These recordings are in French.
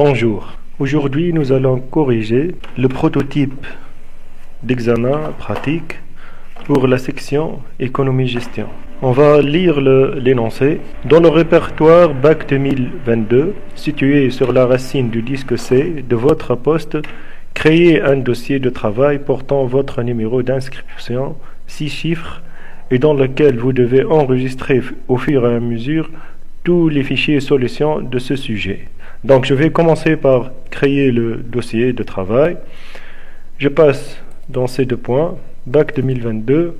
Bonjour. Aujourd'hui, nous allons corriger le prototype d'examen pratique pour la section économie-gestion. On va lire l'énoncé. Dans le répertoire Bac 2022, situé sur la racine du disque C de votre poste, créez un dossier de travail portant votre numéro d'inscription, 6 chiffres, et dans lequel vous devez enregistrer au fur et à mesure tous les fichiers solutions de ce sujet. Donc je vais commencer par créer le dossier de travail. Je passe dans ces deux points, Bac 2022,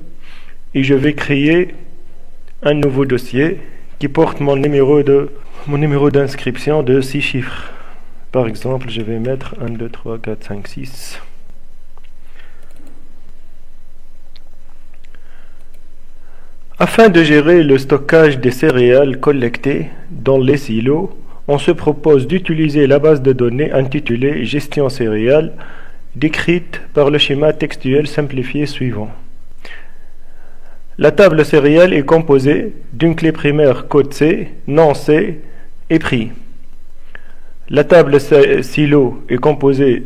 et je vais créer un nouveau dossier qui porte mon numéro d'inscription de 6 chiffres. Par exemple, je vais mettre 1, 2, 3, 4, 5, 6. Afin de gérer le stockage des céréales collectées dans les silos, on se propose d'utiliser la base de données intitulée Gestion céréales, décrite par le schéma textuel simplifié suivant. La table céréales est composée d'une clé primaire code C, nom C et prix. La table silo est composée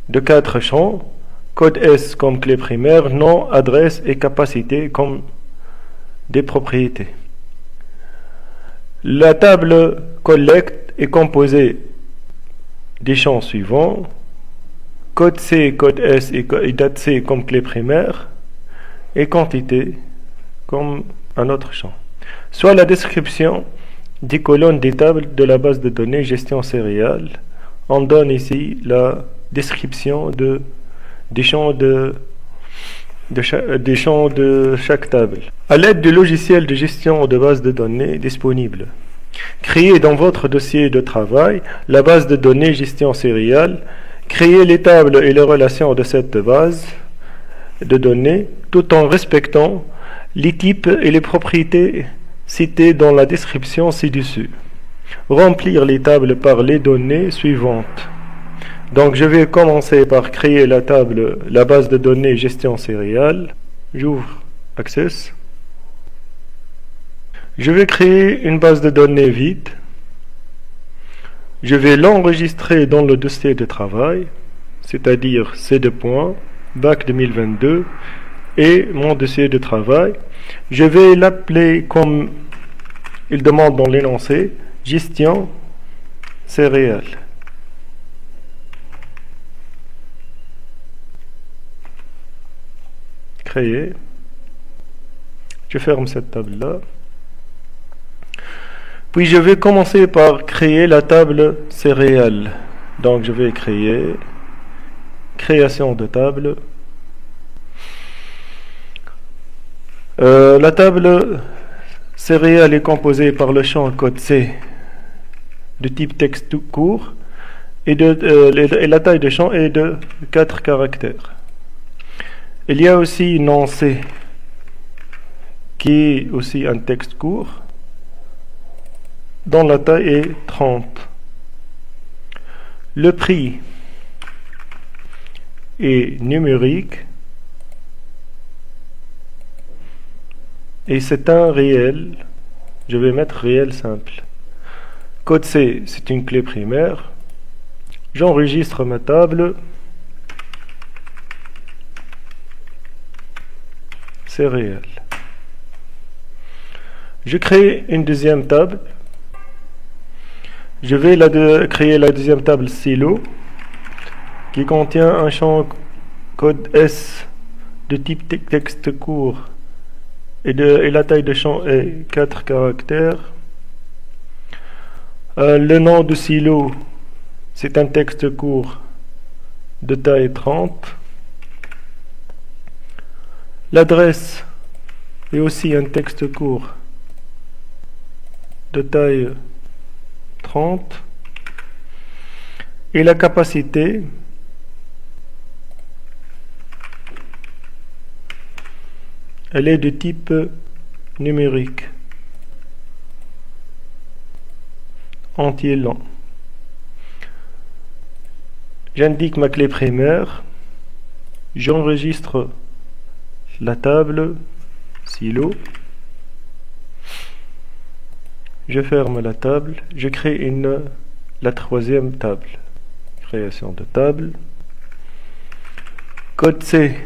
de 4 champs, code S comme clé primaire, nom, adresse et capacité comme des propriétés. La table collecte est composée des champs suivants, code C, code S et date C comme clé primaire et quantité comme un autre champ. Soit la description des colonnes des tables de la base de données gestion céréales. On donne ici la description des champs de chaque table. À l'aide du logiciel de gestion de base de données disponible, créez dans votre dossier de travail la base de données gestion céréales, créez les tables et les relations de cette base de données tout en respectant les types et les propriétés citées dans la description ci-dessus. Remplir les tables par les données suivantes. Donc je vais commencer par créer la base de données gestion céréales. J'ouvre Access. Je vais créer une base de données vide. Je vais l'enregistrer dans le dossier de travail, c'est-à-dire ces deux points, Bac 2022 et mon dossier de travail. Je vais l'appeler comme il demande dans l'énoncé, gestion céréales. Créer. Je ferme cette table-là. Puis je vais commencer par créer la table céréales. Donc je vais créer création de table. La table céréales est composée par le champ code C de type texte tout court et la taille de champ est de 4 caractères. Il y a aussi nom C qui est aussi un texte court dont la taille est 30. Le prix est numérique et c'est un réel. Je vais mettre réel simple. Code C, c'est une clé primaire. J'enregistre ma table. Céréales. Je crée une deuxième table. Je vais créer la deuxième table silo qui contient un champ code S de type texte court et la taille de champ est 4 caractères. Le nom de silo, c'est un texte court de taille 30. L'adresse est aussi un texte court de taille 30. Et la capacité elle est de type numérique, entier long. J'indique ma clé primaire, j'enregistre la table silo, je ferme la table, je crée la troisième table. Création de table. Code C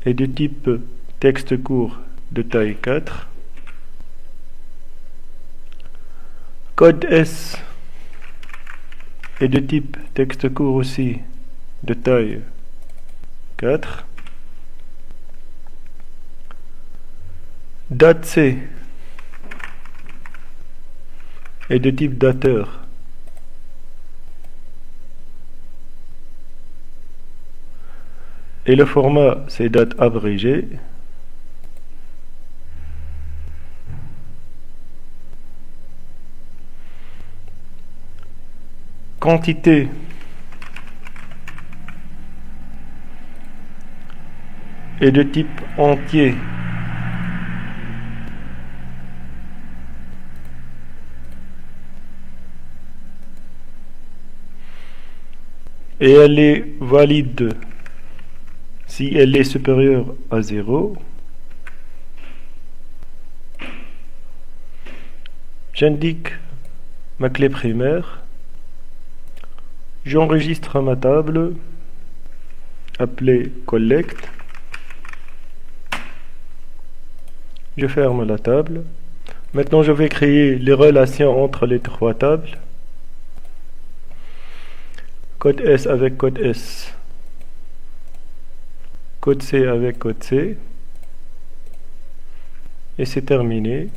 est de type texte court de taille 4. Code S est de type texte court aussi de taille 4. Date C est de type dateur. Et le format, c'est date abrégée. Quantité est de type entier. Et elle est valide si elle est supérieure à 0. J'indique ma clé primaire. J'enregistre ma table appelée collect. Je ferme la table. Maintenant, je vais créer les relations entre les trois tables. Code S avec code S. Code C avec code C. Et c'est terminé.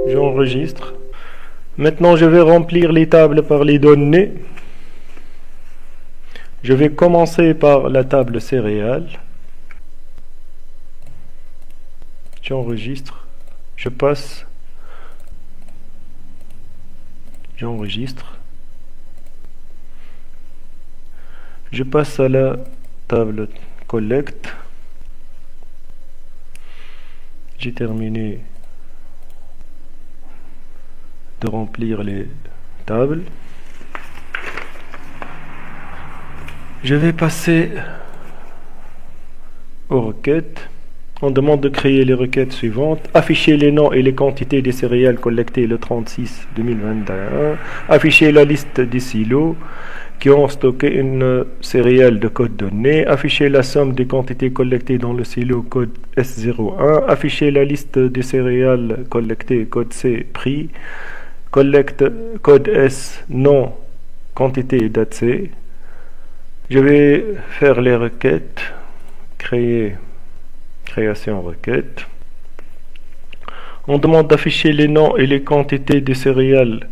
J'enregistre. Maintenant, je vais remplir les tables par les données. Je vais commencer par la table céréales. J'enregistre. Je passe. J'enregistre. Je passe à la table collect. J'ai terminé de remplir les tables. Je vais passer aux requêtes. On demande de créer les requêtes suivantes. Afficher les noms et les quantités des céréales collectées le 36-2021. Afficher la liste des silos qui ont stocké une céréale de code donné. Afficher la somme des quantités collectées dans le silo code S01. Afficher la liste des céréales collectées code C prix. Collecte code S nom quantité et date C. Je vais faire les requêtes. Création requête. On demande d'afficher les noms et les quantités des céréales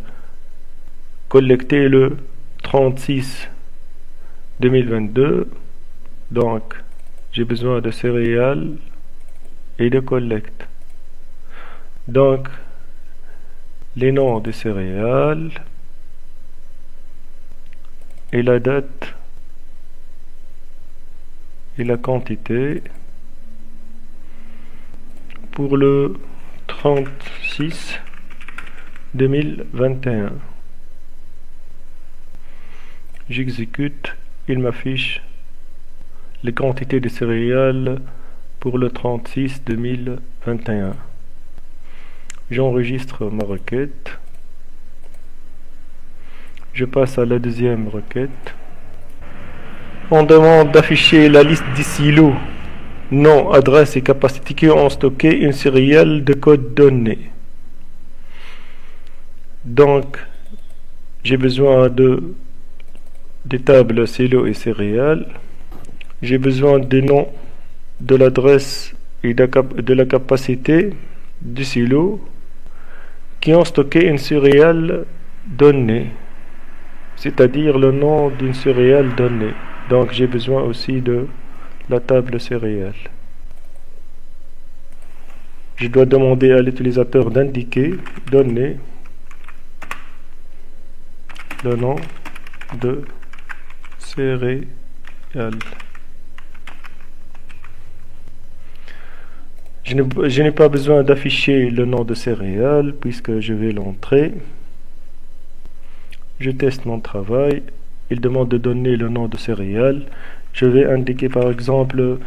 collectées le 36-2022. Donc, j'ai besoin de céréales et de collecte. Donc, les noms des céréales et la date et la quantité pour le 36-2021. J'exécute, il m'affiche les quantités de céréales pour le 36-2021. J'enregistre ma requête. Je passe à la deuxième requête. On demande d'afficher la liste des silos, nom, adresse et capacité qui ont stocké une céréale de code donné. Donc, j'ai besoin des tables silos et céréales. J'ai besoin des noms, de l'adresse et de la capacité du silo qui ont stocké une céréale donnée, c'est-à-dire le nom d'une céréale donnée. Donc j'ai besoin aussi de la table céréales. Je dois demander à l'utilisateur d'indiquer, donner le nom de céréales. Je n'ai pas besoin d'afficher le nom de céréales puisque je vais l'entrer. Je teste mon travail. Il demande de donner le nom de céréales. Je vais indiquer par exemple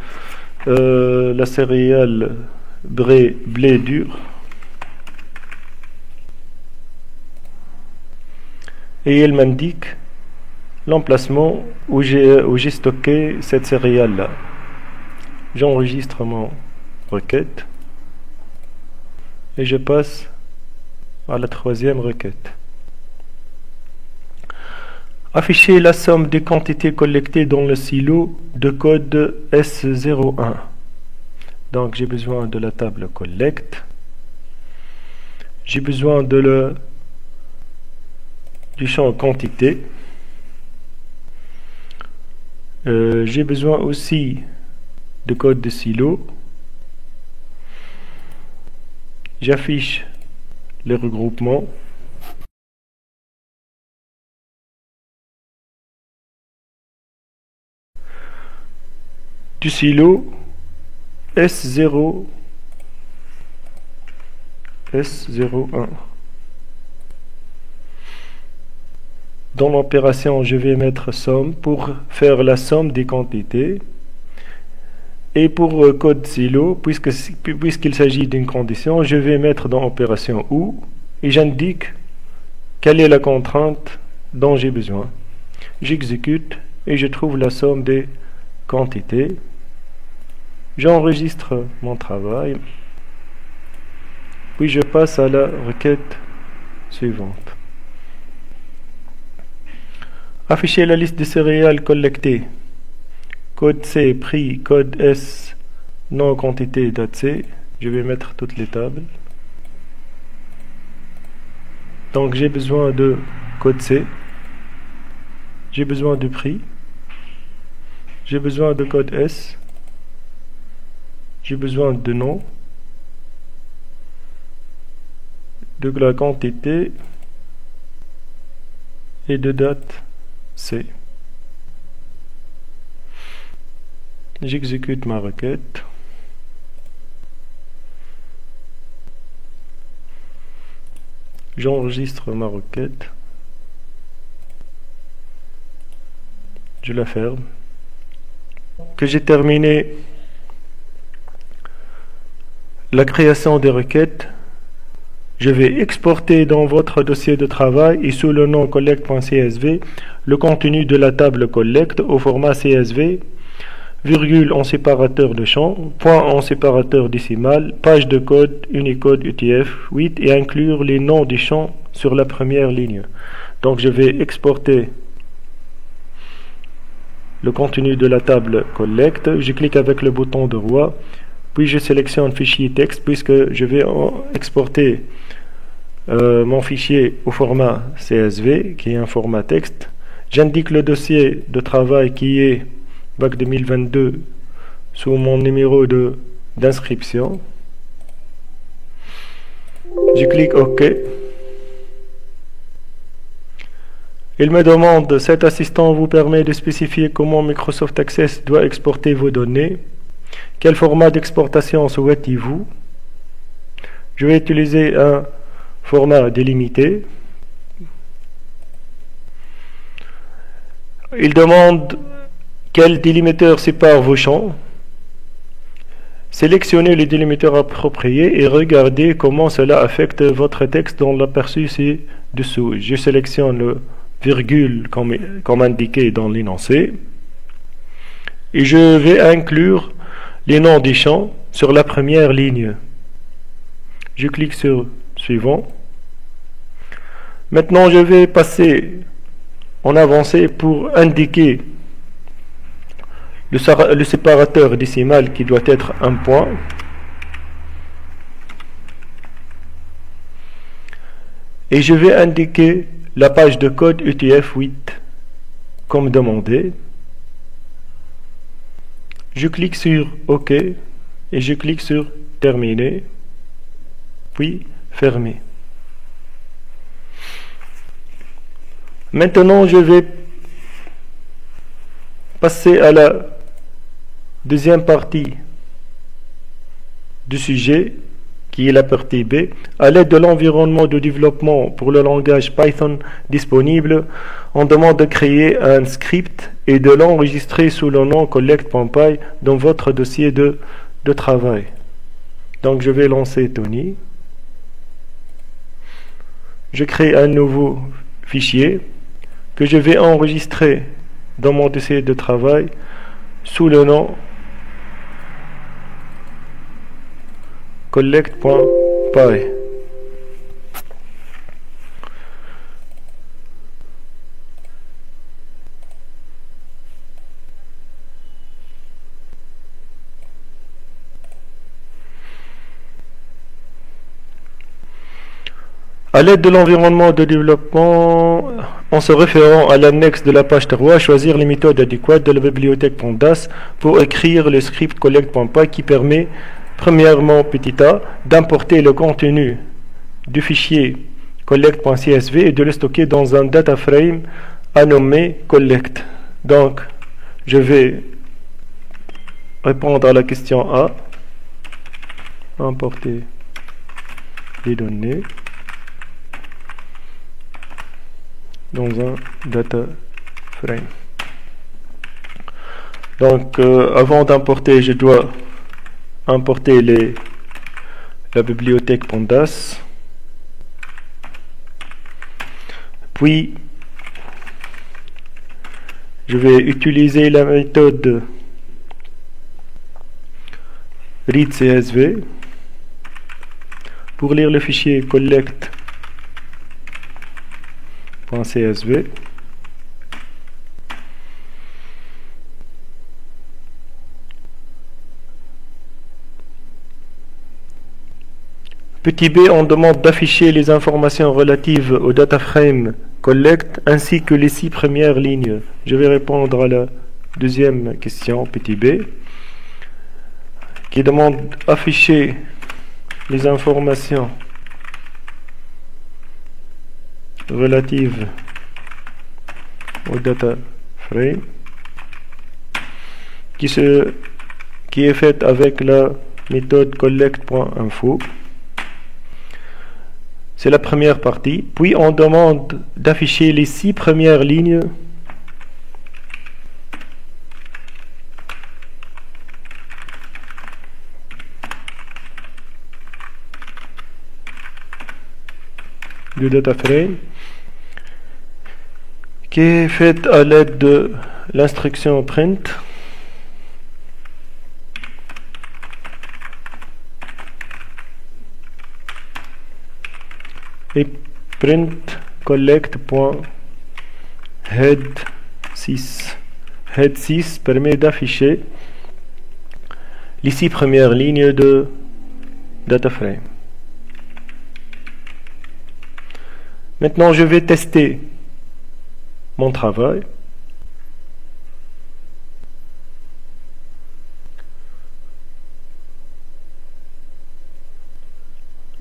la céréale blé dur. et elle m'indique l'emplacement où j'ai stocké cette céréale-là. J'enregistre mon requête et je passe à la troisième requête. Afficher la somme des quantités collectées dans le silo de code S01. Donc j'ai besoin de la table collecte. J'ai besoin du champ quantité. J'ai besoin aussi de code de silo. J'affiche les regroupements. Du silo S0 S01. Dans l'opération, je vais mettre somme pour faire la somme des quantités. Et pour code silo, puisqu'il s'agit d'une condition, je vais mettre dans opération OU et j'indique quelle est la contrainte dont j'ai besoin. J'exécute et je trouve la somme des quantités. J'enregistre mon travail, puis je passe à la requête suivante. Afficher la liste des céréales collectées. Code C, prix, code S, nom, quantité, date C. Je vais mettre toutes les tables. Donc j'ai besoin de code C. J'ai besoin de prix. J'ai besoin de code S. J'ai besoin de nom, de la quantité et de date C. J'exécute ma requête. J'enregistre ma requête. Je la ferme. Que j'ai terminé la création des requêtes, je vais exporter dans votre dossier de travail et sous le nom collect.csv le contenu de la table collect au format CSV, virgule en séparateur de champ, point en séparateur décimal, page de code Unicode UTF-8 et inclure les noms des champs sur la première ligne. Donc je vais exporter le contenu de la table collect, je clique avec le bouton droit, puis je sélectionne fichier texte puisque je vais exporter mon fichier au format CSV qui est un format texte. J'indique le dossier de travail qui est Bac 2022 sous mon numéro d'inscription. Je clique OK. Il me demande, cet assistant vous permet de spécifier comment Microsoft Access doit exporter vos données. Quel format d'exportation souhaitez-vous? Je vais utiliser un format délimité. Il demande quel délimiteur sépare vos champs. Sélectionnez le délimiteur approprié et regardez comment cela affecte votre texte dans l'aperçu ci-dessous. Je sélectionne le virgule comme indiqué dans l'énoncé et je vais inclure les noms des champs sur la première ligne. Je clique sur suivant. Maintenant je vais passer en avancée pour indiquer le séparateur décimal qui doit être un point. Et je vais indiquer la page de code UTF-8 comme demandé. Je clique sur OK et je clique sur Terminer, puis Fermer. Maintenant, je vais passer à la deuxième partie du sujet, qui est la partie B. À l'aide de l'environnement de développement pour le langage Python disponible, on demande de créer un script et de l'enregistrer sous le nom collect.py dans votre dossier de travail. Donc je vais lancer Tony. Je crée un nouveau fichier que je vais enregistrer dans mon dossier de travail sous le nom collect.py. À l'aide de l'environnement de développement, en se référant à l'annexe de la page 3, choisir les méthodes adéquates de la bibliothèque Pandas pour écrire le script collect.py qui permet, premièrement, petit a, d'importer le contenu du fichier collect.csv et de le stocker dans un data frame à nommer collect. Donc, je vais répondre à la question A, importer les données dans un data frame. Donc avant d'importer, je dois importer la bibliothèque Pandas, puis je vais utiliser la méthode readCSV pour lire le fichier collect.csv. Petit b, on demande d'afficher les informations relatives au data frame collect ainsi que les 6 premières lignes. Je vais répondre à la deuxième question, petit b, qui demande d'afficher les informations relatives au data frame qui est faite avec la méthode collect.info. C'est la première partie. Puis on demande d'afficher les 6 premières lignes du data frame qui est faite à l'aide de l'instruction print. Et print collect.head6. Head6 permet d'afficher les 6 premières lignes de data frame. Maintenant, je vais tester mon travail.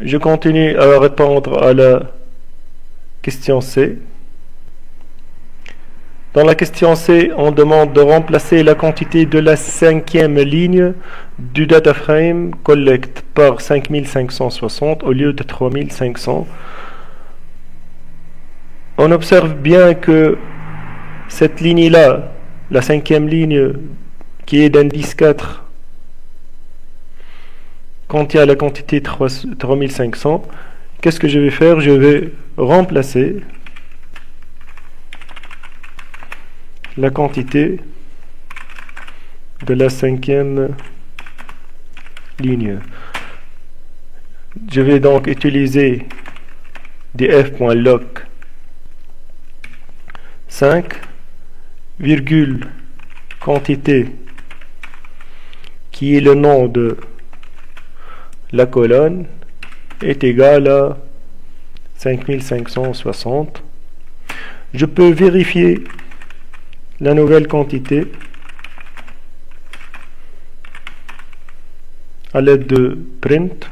Je continue à répondre à la question C. Dans la question C, on demande de remplacer la quantité de la 5e ligne du data frame collect par 5560 au lieu de 3500. On observe bien que cette ligne-là, la 5e ligne qui est d'indice 4, contient la quantité 3500. Qu'est-ce que je vais faire? Je vais remplacer la quantité de la 5e ligne. Je vais donc utiliser df.log 5, virgule, quantité, qui est le nom de la colonne, est égal à 5560. Je peux vérifier la nouvelle quantité à l'aide de print.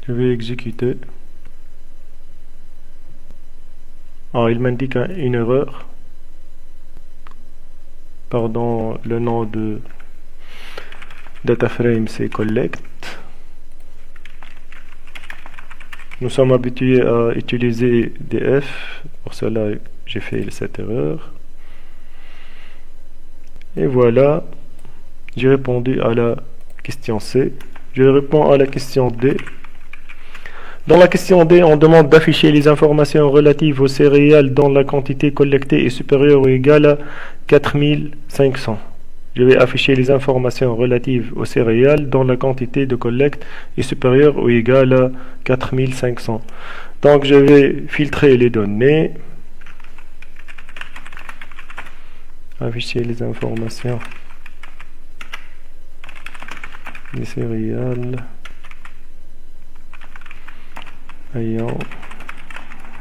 Je vais exécuter. Ah, il m'indique une erreur. Pardon, le nom de data frame c'est collect. Nous sommes habitués à utiliser df, pour cela j'ai fait cette erreur. Et voilà, J'ai répondu à la question C. Je réponds à la question D. Dans la question D, on demande d'afficher les informations relatives aux céréales dont la quantité collectée est supérieure ou égale à 4500. Je vais afficher les informations relatives aux céréales dont la quantité de collecte est supérieure ou égale à 4500. Donc je vais filtrer les données. Afficher les informations des céréales ayant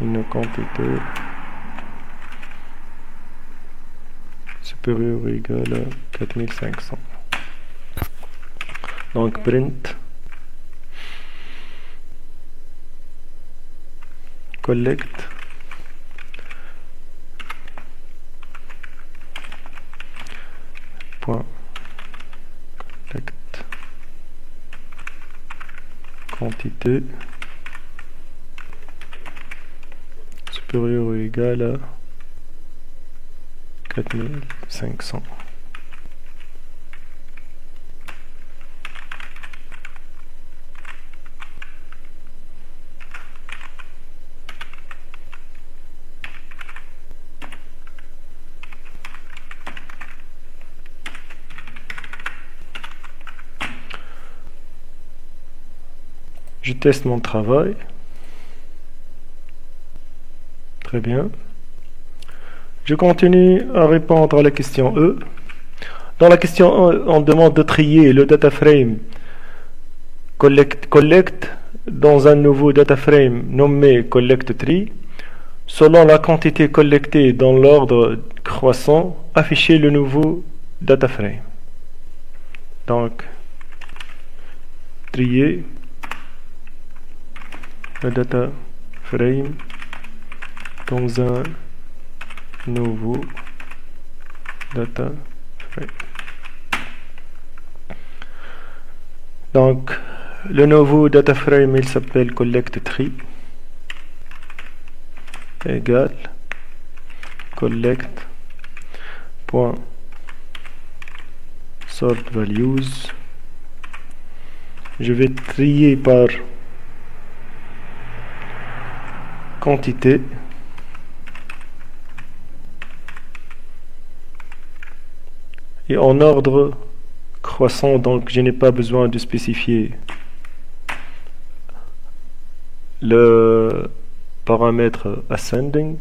une quantité supérieure ou égale à 4500. Donc print collect point collect quantité supérieure ou égale à 4500. Je teste mon travail. Très bien. Je continue à répondre à la question E. Dans la question E, on demande de trier le data frame collect dans un nouveau data frame nommé collect tree. Selon la quantité collectée dans l'ordre croissant, afficher le nouveau data frame. Donc, trier le data frame dans un nouveau data frame. Donc, le nouveau data frame, il s'appelle collect tree égale collect point sort values. Je vais trier par quantité et en ordre croissant, donc je n'ai pas besoin de spécifier le paramètre ascending,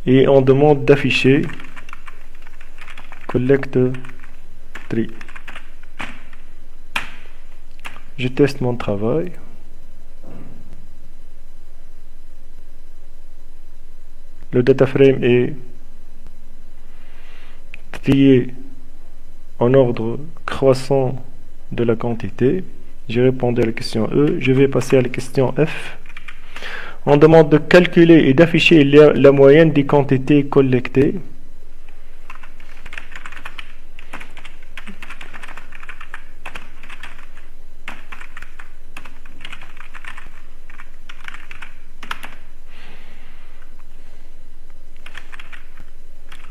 et on demande d'afficher collect tree. Je teste mon travail. Le data frame est trié en ordre croissant de la quantité. J'ai répondu à la question E. Je vais passer à la question F. On demande de calculer et d'afficher la moyenne des quantités collectées.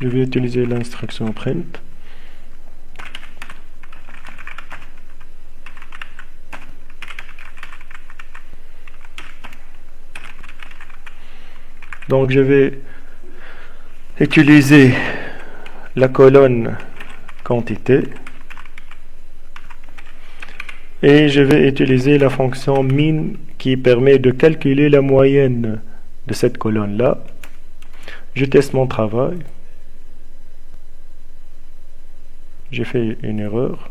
Je vais utiliser l'instruction print. Donc je vais utiliser la colonne quantité et je vais utiliser la fonction min qui permet de calculer la moyenne de cette colonne là. Je teste mon travail. J'ai fait une erreur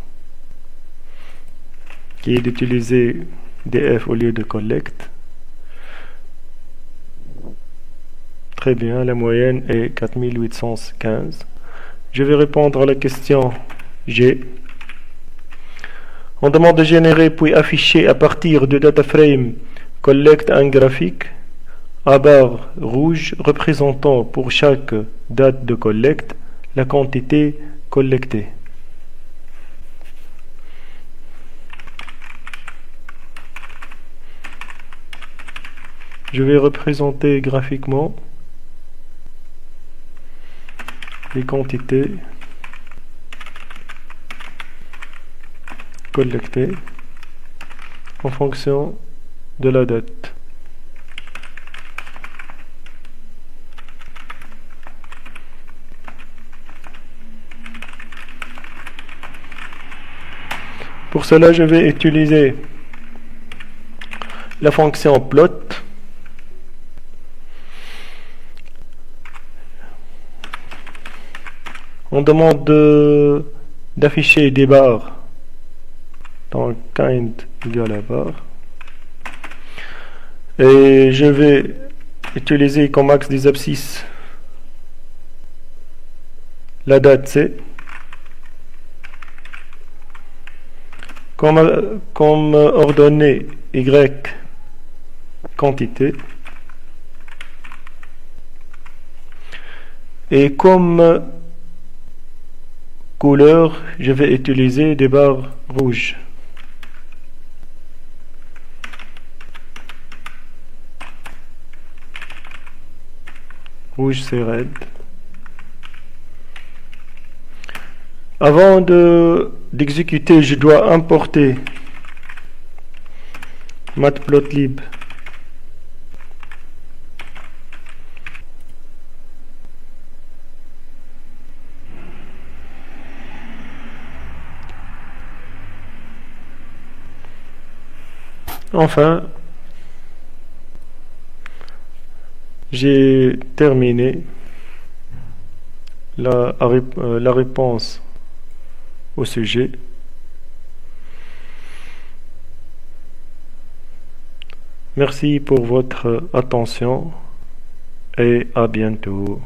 qui est d'utiliser df au lieu de collect. Très bien, la moyenne est 4815. Je vais répondre à la question G. On demande de générer puis afficher à partir de data frame collect un graphique à barre rouge représentant pour chaque date de collecte la quantité collectée. Je vais représenter graphiquement les quantités collectées en fonction de la date. Pour cela, je vais utiliser la fonction plot. On demande d'afficher des barres. Donc kind égale à barre. Et je vais utiliser comme axe des abscisses la date C. Comme ordonnée Y quantité. Et comme couleur, je vais utiliser des barres rouges. Rouge c'est red. Avant d'exécuter, je dois importer matplotlib. Enfin, j'ai terminé la réponse au sujet. Merci pour votre attention et à bientôt.